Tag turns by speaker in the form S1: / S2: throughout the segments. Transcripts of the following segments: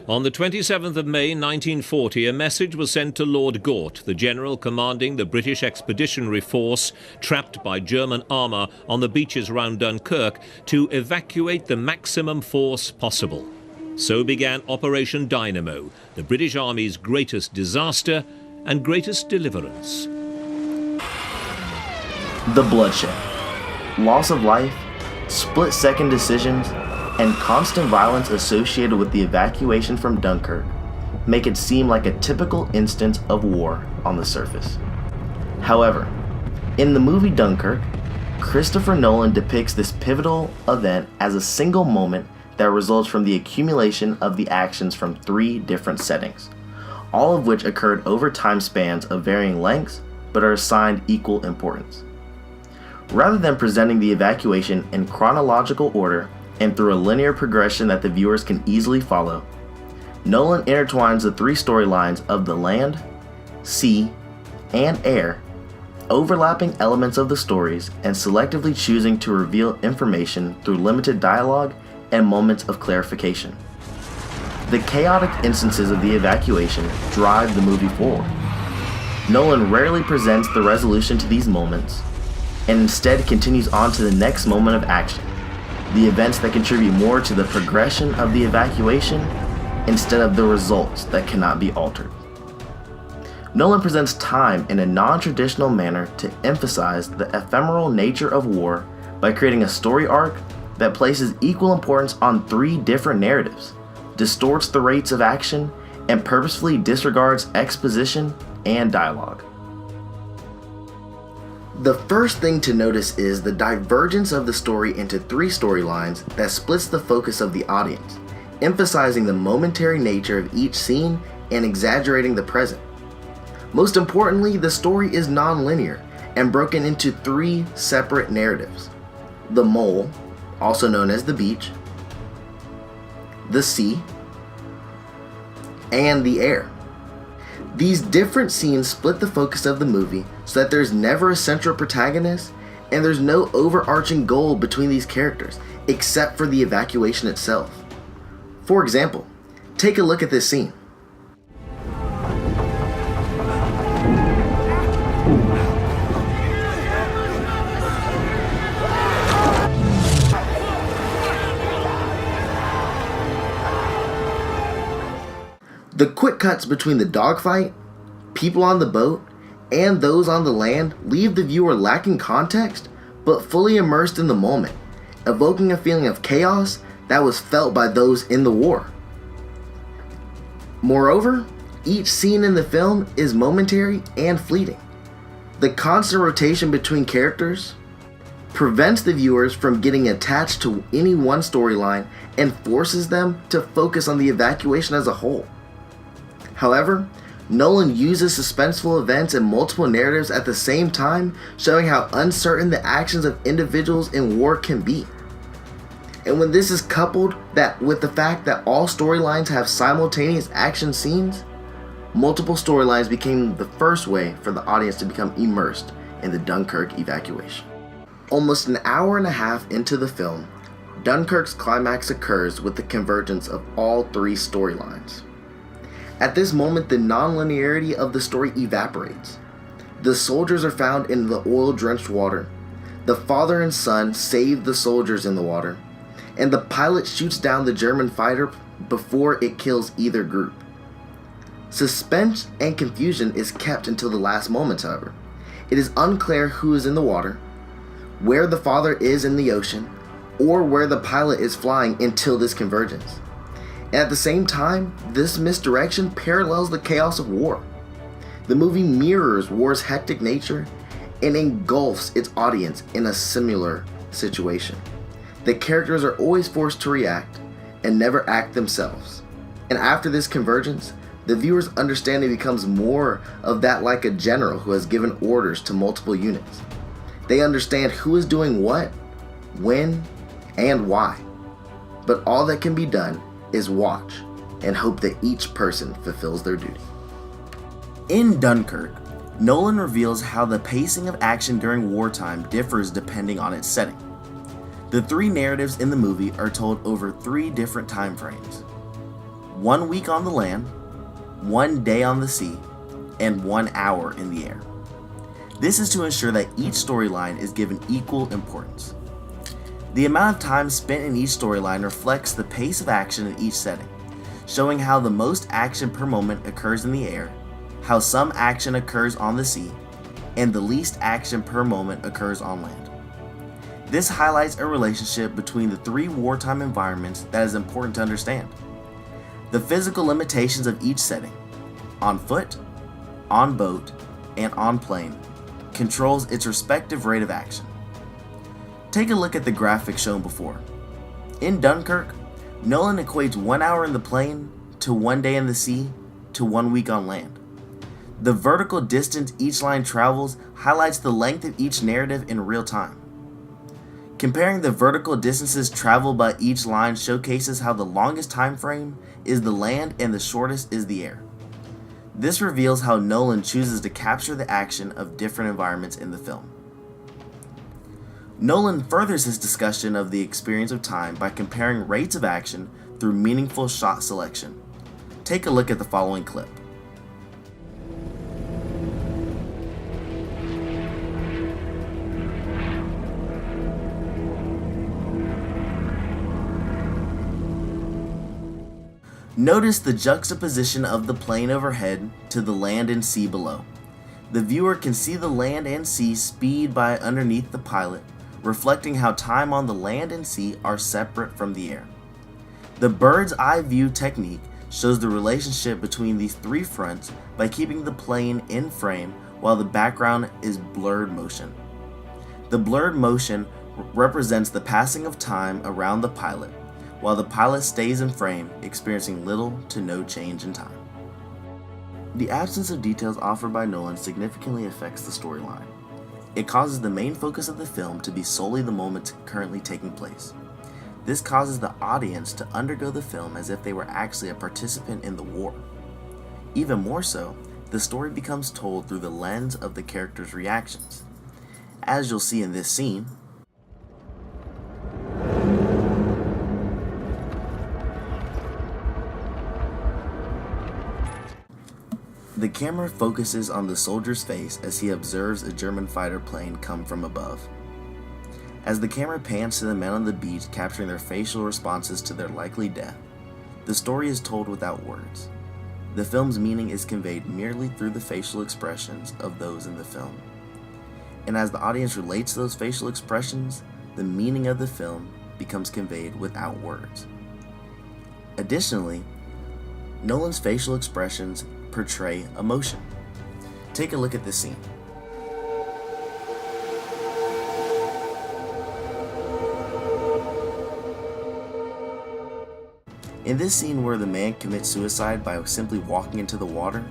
S1: On the 27th of May 1940, a message was sent to Lord Gort, the general commanding the British Expeditionary Force trapped by German armour on the beaches around Dunkirk, to evacuate the maximum force possible. So began Operation Dynamo, the British Army's greatest disaster and greatest deliverance.
S2: The bloodshed, loss of life, split-second decisions, and constant violence associated with the evacuation from Dunkirk make it seem like a typical instance of war on the surface. However, in the movie Dunkirk, Christopher Nolan depicts this pivotal event as a single moment that results from the accumulation of the actions from 3 different settings, all of which occurred over time spans of varying lengths but are assigned equal importance. Rather than presenting the evacuation in chronological order and through a linear progression that the viewers can easily follow, Nolan intertwines the 3 storylines of the land, sea, and air, overlapping elements of the stories and selectively choosing to reveal information through limited dialogue and moments of clarification. The chaotic instances of the evacuation drive the movie forward. Nolan rarely presents the resolution to these moments, and instead continues on to the next moment of action, the events that contribute more to the progression of the evacuation instead of the results that cannot be altered. Nolan presents time in a non-traditional manner to emphasize the ephemeral nature of war by creating a story arc that places equal importance on 3 different narratives, distorts the rates of action, and purposefully disregards exposition and dialogue. The first thing to notice is the divergence of the story into 3 storylines that splits the focus of the audience, emphasizing the momentary nature of each scene and exaggerating the present. Most importantly, the story is non-linear and broken into 3 separate narratives: the mole, also known as the beach, the sea, and the air. These different scenes split the focus of the movie so that there's never a central protagonist and there's no overarching goal between these characters except for the evacuation itself. For example, take a look at this scene. The quick cuts between the dogfight, people on the boat, and those on the land leave the viewer lacking context, but fully immersed in the moment, evoking a feeling of chaos that was felt by those in the war. Moreover, each scene in the film is momentary and fleeting. The constant rotation between characters prevents the viewers from getting attached to any one storyline and forces them to focus on the evacuation as a whole. However, Nolan uses suspenseful events and multiple narratives at the same time, showing how uncertain the actions of individuals in war can be. And when this is coupled with the fact that all storylines have simultaneous action scenes, multiple storylines became the first way for the audience to become immersed in the Dunkirk evacuation. Almost an hour and a half into the film, Dunkirk's climax occurs with the convergence of all 3 storylines. At this moment, the non-linearity of the story evaporates. The soldiers are found in the oil-drenched water. The father and son save the soldiers in the water, and the pilot shoots down the German fighter before it kills either group. Suspense and confusion is kept until the last moments, however. It is unclear who is in the water, where the father is in the ocean, or where the pilot is flying until this convergence. At the same time, this misdirection parallels the chaos of war. The movie mirrors war's hectic nature and engulfs its audience in a similar situation. The characters are always forced to react and never act themselves. And after this convergence, the viewer's understanding becomes more of that like a general who has given orders to multiple units. They understand who is doing what, when, and why. But all that can be done is watch and hope that each person fulfills their duty. In Dunkirk, Nolan reveals how the pacing of action during wartime differs depending on its setting. The 3 narratives in the movie are told over 3 different time frames. 1 week on the land, 1 day on the sea, and 1 hour in the air. This is to ensure that each storyline is given equal importance. The amount of time spent in each storyline reflects the pace of action in each setting, showing how the most action per moment occurs in the air, how some action occurs on the sea, and the least action per moment occurs on land. This highlights a relationship between the 3 wartime environments that is important to understand. The physical limitations of each setting, on foot, on boat, and on plane, controls its respective rate of action. Take a look at the graphic shown before. In Dunkirk, Nolan equates 1 hour in the plane to 1 day in the sea to 1 week on land. The vertical distance each line travels highlights the length of each narrative in real time. Comparing the vertical distances traveled by each line showcases how the longest time frame is the land and the shortest is the air. This reveals how Nolan chooses to capture the action of different environments in the film. Nolan furthers his discussion of the experience of time by comparing rates of action through meaningful shot selection. Take a look at the following clip. Notice the juxtaposition of the plane overhead to the land and sea below. The viewer can see the land and sea speed by underneath the pilot, reflecting how time on the land and sea are separate from the air. The bird's eye view technique shows the relationship between these 3 fronts by keeping the plane in frame while the background is blurred motion. The blurred motion represents the passing of time around the pilot, while the pilot stays in frame, experiencing little to no change in time. The absence of details offered by Nolan significantly affects the storyline. It causes the main focus of the film to be solely the moments currently taking place. This causes the audience to undergo the film as if they were actually a participant in the war. Even more so, the story becomes told through the lens of the characters' reactions. As you'll see in this scene, the camera focuses on the soldier's face as he observes a German fighter plane come from above. As the camera pans to the men on the beach capturing their facial responses to their likely death, the story is told without words. The film's meaning is conveyed merely through the facial expressions of those in the film. And as the audience relates to those facial expressions, the meaning of the film becomes conveyed without words. Additionally, Nolan's facial expressions portray emotion. Take a look at this scene. In this scene where the man commits suicide by simply walking into the water,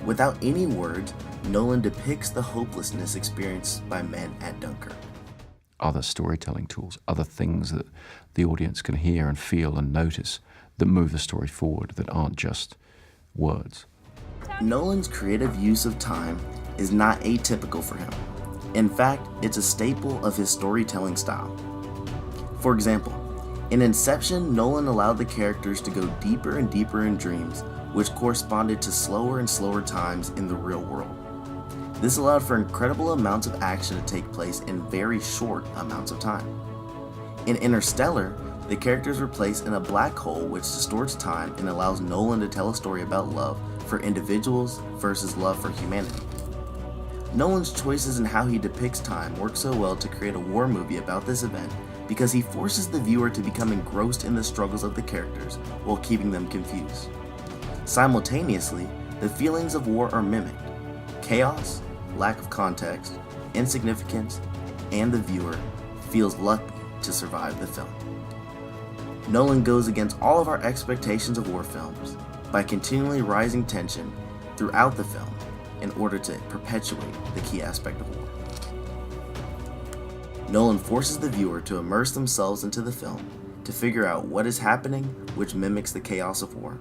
S2: without any words, Nolan depicts the hopelessness experienced by men at Dunkirk.
S3: Other storytelling tools, other things that the audience can hear and feel and notice that move the story forward that aren't just words.
S2: Nolan's creative use of time is not atypical for him. In fact, it's a staple of his storytelling style. For example, in Inception, Nolan allowed the characters to go deeper and deeper in dreams, which corresponded to slower and slower times in the real world. This allowed for incredible amounts of action to take place in very short amounts of time. In Interstellar, the characters were placed in a black hole which distorts time and allows Nolan to tell a story about love for individuals versus love for humanity. Nolan's choices in how he depicts time work so well to create a war movie about this event because he forces the viewer to become engrossed in the struggles of the characters while keeping them confused. Simultaneously, the feelings of war are mimicked: chaos, lack of context, insignificance, and the viewer feels lucky to survive the film. Nolan goes against all of our expectations of war films by continually rising tension throughout the film in order to perpetuate the key aspect of war. Nolan forces the viewer to immerse themselves into the film to figure out what is happening, which mimics the chaos of war.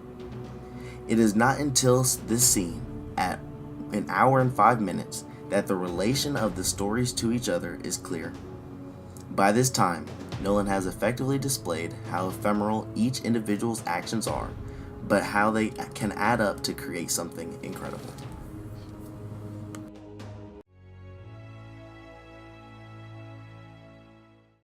S2: It is not until this scene at 1 hour and 5 minutes that the relation of the stories to each other is clear. By this time, Nolan has effectively displayed how ephemeral each individual's actions are but how they can add up to create something incredible.